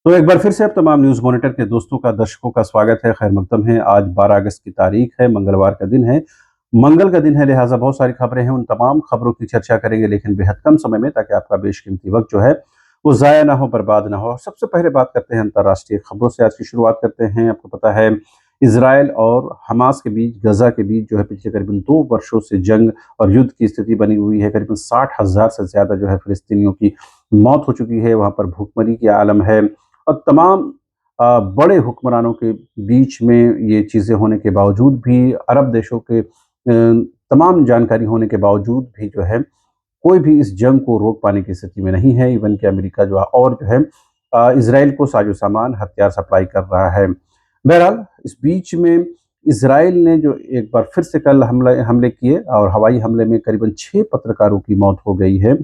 तो एक बार फिर से आप तमाम न्यूज़ मॉनिटर के दोस्तों का, दर्शकों का स्वागत है, खैर मकदम है। आज 12 अगस्त की तारीख है, मंगलवार का दिन है। मंगल का दिन है, लिहाज़ा बहुत सारी खबरें हैं, उन तमाम खबरों की चर्चा करेंगे लेकिन बेहद कम समय में, ताकि आपका बेशकीमती वक़्त जो है, वो ज़ाया ना हो, बर्बाद ना हो। सबसे पहले बात करते हैं अंतर्राष्ट्रीय खबरों से, आज की शुरुआत करते हैं। आपको पता है, इज़राइल और हमास के बीच, गज़ा के बीच जो है पिछले करीबन 2 वर्षों से जंग और युद्ध की स्थिति बनी हुई है। करीबन 60,000 से ज़्यादा जो है फ़िलिस्तीनियों की मौत हो चुकी है, वहाँ पर भूखमरी की आलम है। और तमाम बड़े हुक्मरानों के बीच में ये चीज़ें होने के बावजूद भी, अरब देशों के तमाम जानकारी होने के बावजूद भी जो है, कोई भी इस जंग को रोक पाने की स्थिति में नहीं है। इवन कि अमेरिका जो है और जो है इज़राइल को साजो-सामान, हथियार सप्लाई कर रहा है। बहरहाल, इस बीच में इज़राइल ने जो एक बार फिर से कल हमले हमले किए, और हवाई हमले में करीबन 6 पत्रकारों की मौत हो गई है।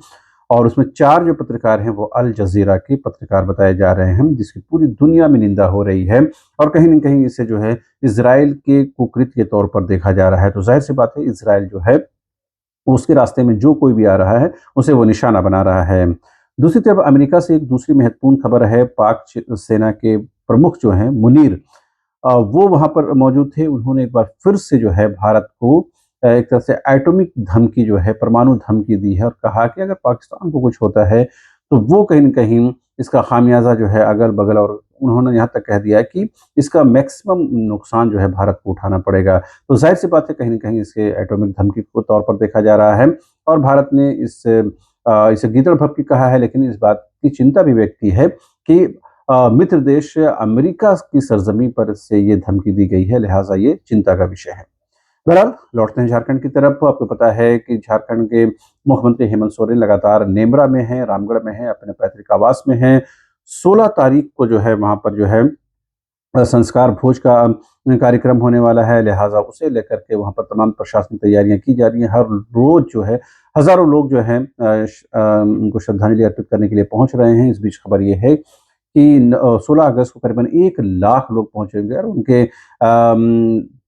और उसमें 4 जो पत्रकार हैं वो अल जज़ीरा के पत्रकार बताए जा रहे हैं, जिसकी पूरी दुनिया में निंदा हो रही है। और कहीं न कहीं इसे जो है इज़राइल के कुकृत्य के तौर पर देखा जा रहा है। तो ज़ाहिर-सी बात है, इज़राइल जो है उसके रास्ते में जो कोई भी आ रहा है, उसे वो निशाना बना रहा है। दूसरी तरफ अमेरिका से एक दूसरी महत्वपूर्ण खबर है। पाक सेना के प्रमुख जो हैं मुनीर, वो वहाँ पर मौजूद थे। उन्होंने एक बार फिर से जो है भारत को एक तरह से एटॉमिक धमकी जो है, परमाणु धमकी दी है, और कहा कि अगर पाकिस्तान को कुछ होता है, तो वो कहीं न कहीं इसका खामियाज़ा जो है अगल-बगल, और उन्होंने यहाँ तक कह दिया है कि इसका मैक्सिमम नुकसान जो है भारत को उठाना पड़ेगा। तो ज़ाहिर-सी बात है, कहीं न कहीं इसे एटॉमिक धमकी के तौर पर देखा जा रहा है, और भारत ने इसे गीदड़ भभकी कहा है, लेकिन इस बात की चिंता भी व्यक्त की है कि मित्र देश अमेरिका की सरज़मीं पर से ये धमकी दी गई है, लिहाज़ा ये चिंता का विषय है। बहरहाल, लौटते हैं झारखंड की तरफ। आपको पता है कि झारखंड के मुख्यमंत्री हेमंत सोरेन लगातार नेमरा में हैं, रामगढ़ में हैं, अपने पैतृक आवास में हैं। 16 तारीख को जो है वहाँ पर जो है संस्कार भोज का कार्यक्रम होने वाला है, लिहाज़ा उसे लेकर के वहाँ पर तमाम प्रशासनिक तैयारियाँ की जा रही हैं। हर रोज़ जो है हज़ारों लोग जो हैं उनको श्रद्धांजलि अर्पित करने के लिए पहुँच रहे हैं। इस बीच खबर ये है कि 16 अगस्त को करीबन 1 लाख लोग पहुँचेंगे, और उनके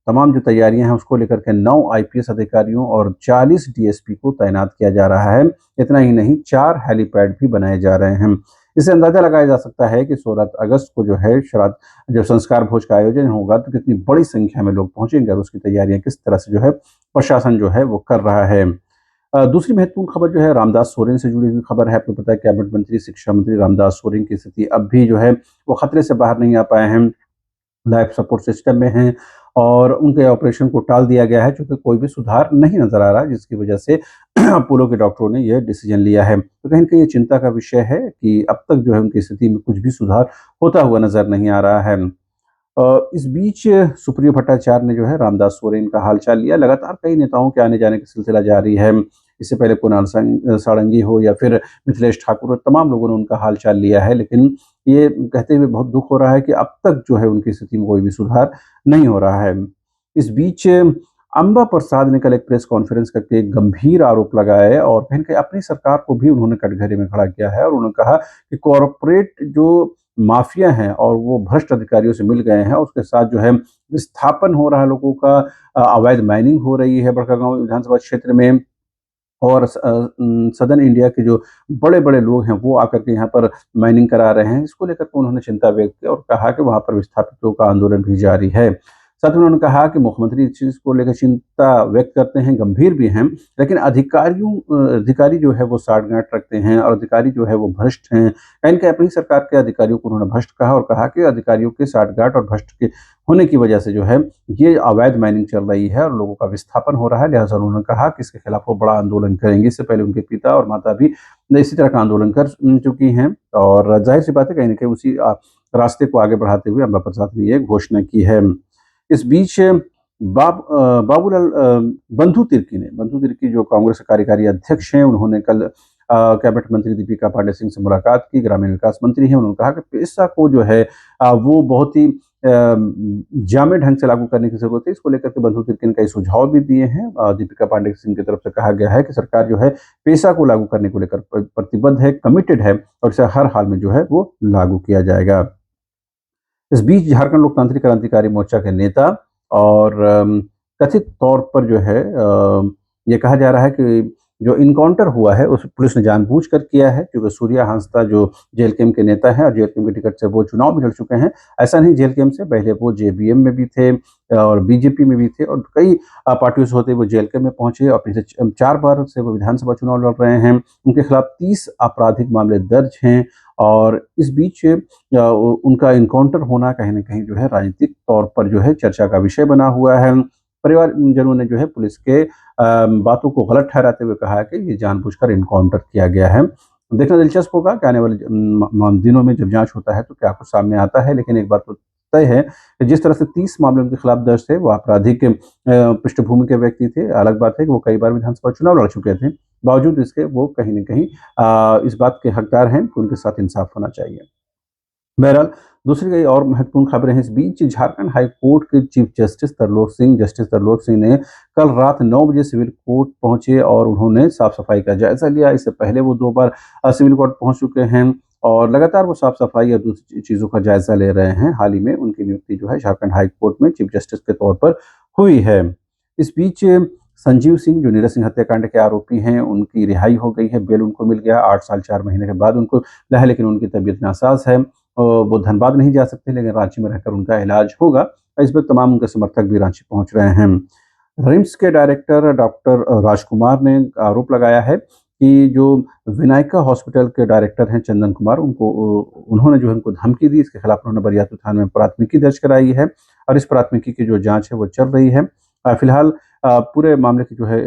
तमाम जो तैयारियाँ हैं उसको लेकर के 9 आईपीएस अधिकारियों और 40 डीएसपी को तैनात किया जा रहा है। इतना ही नहीं, 4 हेलीपैड भी बनाए जा रहे हैं। इससे अंदाज़ा लगाया जा सकता है कि 16 अगस्त को जो है श्राद्ध, जब संस्कार भोज का आयोजन होगा, तो कितनी बड़ी संख्या में लोग पहुँचेंगे, और उसकी तैयारियाँ किस तरह से जो है प्रशासन जो है वो कर रहा है। दूसरी महत्वपूर्ण खबर जो है रामदास सोरेन से जुड़ी हुई खबर है। आपको पता है, कैबिनेट मंत्री, शिक्षा मंत्री रामदास सोरेन की स्थिति अब भी जो है वो खतरे से बाहर नहीं आ पाए हैं, लाइफ सपोर्ट सिस्टम में हैं, और उनके ऑपरेशन को टाल दिया गया है, चूँकि कोई भी सुधार नहीं नज़र आ रहा, जिसकी वजह से अपोलो के डॉक्टरों ने यह डिसीजन लिया है। तो कहीं न कहीं ये चिंता का विषय है कि अब तक जो है उनकी स्थिति में कुछ भी सुधार होता हुआ नज़र नहीं आ रहा है। इस बीच सुप्रियो भट्टाचार्य ने जो है रामदास सोरेन का हालचाल लिया। लगातार कई नेताओं के आने-जाने का सिलसिला जारी है। इससे पहले कुणाल सारंगी हो या फिर मिथिलेश ठाकुर हो, तमाम लोगों ने उनका हालचाल लिया है। लेकिन ये कहते हुए बहुत दुःख हो रहा है कि अब तक जो है उनकी स्थिति में कोई भी सुधार नहीं हो रहा है। इस बीच अम्बा प्रसाद ने कल एक प्रेस कॉन्फ्रेंस करके एक गंभीर आरोप लगाए, और कहीं न कहीं अपनी सरकार को भी उन्होंने कटघरे में खड़ा किया है, और उन्होंने कहा कि कॉर्पोरेट जो माफिया हैं और वो भ्रष्ट अधिकारियों से मिल गए हैं, उसके साथ जो है विस्थापन हो रहा है लोगों का, अवैध माइनिंग हो रही है बड़कागांव विधानसभा क्षेत्र में, और सदर्न इंडिया के जो बड़े-बड़े लोग हैं वो आकर के यहाँ पर माइनिंग करा रहे हैं। इसको लेकर के उन्होंने चिंता व्यक्त की, और कहा कि वहाँ पर विस्थापितों का आंदोलन भी जारी है। साथ ही उन्होंने कहा कि मुख्यमंत्री इस चीज़ को लेकर चिंता व्यक्त करते हैं, गंभीर भी हैं, लेकिन अधिकारी जो है वो साठगांठ रखते हैं, और अधिकारी जो है वो भ्रष्ट हैं। कहीं न कहीं अपनी सरकार के अधिकारियों को उन्होंने भ्रष्ट कहा, और कहा कि अधिकारियों के साठगांठ और भ्रष्ट के होने की वजह से जो है ये अवैध माइनिंग चल रही है, और लोगों का विस्थापन हो रहा है। लिहाज़ा उन्होंने कहा कि इसके खिलाफ वो बड़ा आंदोलन करेंगे। इससे पहले उनके पिता और माता भी इसी तरह का आंदोलन कर चुकी हैं, और ज़ाहिर-सी बात है, कहीं न कहीं उसी रास्ते को आगे बढ़ाते हुए अम्बा प्रसाद ने ये घोषणा की है। इस बीच बाबूलाल बंधु तिर्की जो कांग्रेस के कार्यकारी अध्यक्ष हैं, उन्होंने कल कैबिनेट मंत्री दीपिका पांडे सिंह से मुलाकात की। ग्रामीण विकास मंत्री हैं, उन्होंने कहा कि पेसा को जो है वो बहुत ही जामे ढंग से लागू करने की ज़रूरत है। इसको लेकर के बंधु तिर्की ने कई सुझाव भी दिए हैं। दीपिका पांडे सिंह की तरफ से कहा गया है कि सरकार जो है पेसा को लागू करने को लेकर प्रतिबद्ध है, कमिटेड है, और इसे हर हाल में जो है वो लागू किया जाएगा। इस बीच झारखंड लोकतांत्रिक क्रांतिकारी मोर्चा के नेता, और कथित तौर पर जो है ये कहा जा रहा है कि जो इनकाउंटर हुआ है उस पुलिस ने जानबूझकर किया है, क्योंकि सूर्या हांसदा जो जेएलकेएम के नेता हैं और जेएलकेएम की टिकट से वो चुनाव भी लड़ चुके हैं। ऐसा नहीं, जेएलकेएम से पहले वो जेबीएम में भी थे और बीजेपी में भी थे और कई पार्टियों से होते हुए वो जेएलकेएम में पहुंचे और पिछले 4 बार से वो विधानसभा चुनाव लड़ रहे हैं। उनके खिलाफ 30 आपराधिक मामले दर्ज हैं और इस बीच उनका इनकाउंटर होना कहीं न कहीं जो है राजनीतिक तौर पर जो है चर्चा का विषय बना हुआ है। परिवारजनों ने जो है पुलिस के बातों को गलत ठहराते हुए कहा है कि ये जानबूझकर इनकाउंटर किया गया है। देखना दिलचस्प होगा कि आने वाले दिनों में जब जाँच होता है तो क्या कुछ सामने आता है, लेकिन एक बात तो तय है कि जिस तरह से 30 मामले उनके खिलाफ दर्ज थे, वो आपराधिक पृष्ठभूमि के व्यक्ति थे। अलग बात है कि वो कई बार विधानसभा चुनाव लड़ चुके थे। बावजूद इसके वो कहीं न कहीं इस बात के हकदार हैं कि उनके साथ इंसाफ होना चाहिए। बहरहाल, दूसरी कई और महत्वपूर्ण खबरें हैं इस बीच। झारखंड हाई कोर्ट के चीफ जस्टिस तरलोक सिंह ने कल रात 9 बजे सिविल कोर्ट पहुंचे और उन्होंने साफ-सफाई का जायज़ा लिया। इससे पहले वो 2 बार सिविल कोर्ट पहुंच चुके हैं और लगातार वो साफ-सफाई और दूसरी चीज़ों का जायज़ा ले रहे हैं। हाल ही में उनकी नियुक्ति जो है झारखंड हाई कोर्ट में चीफ जस्टिस के तौर पर हुई है। इस बीच संजीव सिंह जो नीरज सिंह हत्याकांड के आरोपी हैं, उनकी रिहाई हो गई है, बेल उनको मिल गया। 8 साल 4 महीने के बाद उनको मिला है, लेकिन उनकी तबीयत नासाज़ है। वो धनबाद नहीं जा सकते, लेकिन रांची में रहकर उनका इलाज होगा। इस वक्त तमाम उनके समर्थक भी रांची पहुंच रहे हैं। रिम्स के डायरेक्टर डॉक्टर राजकुमार ने आरोप लगाया है कि जो विनायका हॉस्पिटल के डायरेक्टर हैं चंदन कुमार, उनको उन्होंने जो है उनको धमकी दी। इसके खिलाफ उन्होंने बरियातू थाने में प्राथमिकी दर्ज कराई है और इस प्राथमिकी की जो जांच है वो चल रही है। फिलहाल पूरे मामले की जो है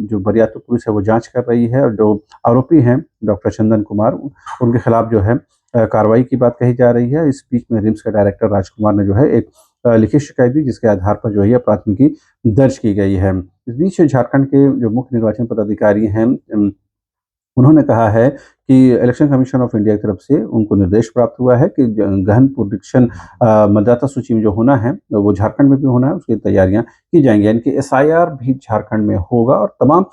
जो बरियातू पुलिस है वो जांच कर रही है और जो आरोपी हैं डॉक्टर चंदन कुमार, उनके खिलाफ जो है कार्रवाई की बात कही जा रही है। इस बीच में रिम्स के डायरेक्टर राजकुमार ने जो है एक लिखित शिकायत दी, जिसके आधार पर जो है ये प्राथमिकी दर्ज की गई है। इस बीच झारखंड के जो मुख्य निर्वाचन पदाधिकारी हैं उन्होंने कहा है कि इलेक्शन कमीशन ऑफ इंडिया की तरफ से उनको निर्देश प्राप्त हुआ है कि गहन पुनरीक्षण मतदाता सूची में जो होना है वो झारखंड में भी होना है, उसकी तैयारियां की जाएंगी। यानी कि एसआईआर भी झारखंड में होगा और तमाम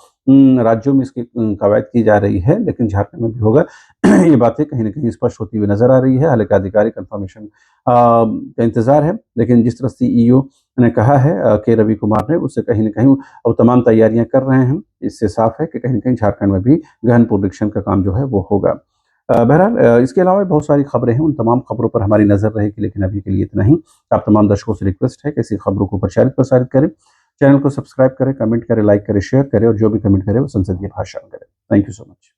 राज्यों में इसकी कवायद की जा रही है, लेकिन झारखंड में भी होगा। ये बातें कहीं ना कहीं स्पष्ट होती हुई नजर आ रही है। हालांकि आधिकारिक कंफर्मेशन का इंतजार है, लेकिन जिस तरह सीईओ ने कहा है के रवि कुमार ने, उससे कहीं ना कहीं वो तमाम तैयारियां कर रहे हैं। इससे साफ है कि कहीं ना कहीं झारखंड में भी गहन पुनरीक्षण का काम जो है वो होगा। बहरहाल इसके अलावा बहुत सारी खबरें हैं, उन तमाम खबरों पर हमारी नज़र रहेगी, लेकिन अभी के लिए इतना ही। आप तमाम दर्शकों से रिक्वेस्ट है कि ऐसी खबरों को प्रचारित प्रसारित करें, चैनल को सब्सक्राइब करें, कमेंट करें, लाइक करें, शेयर करें और जो भी कमेंट करें वो संसदीय भाषा में करें। Thank you so much.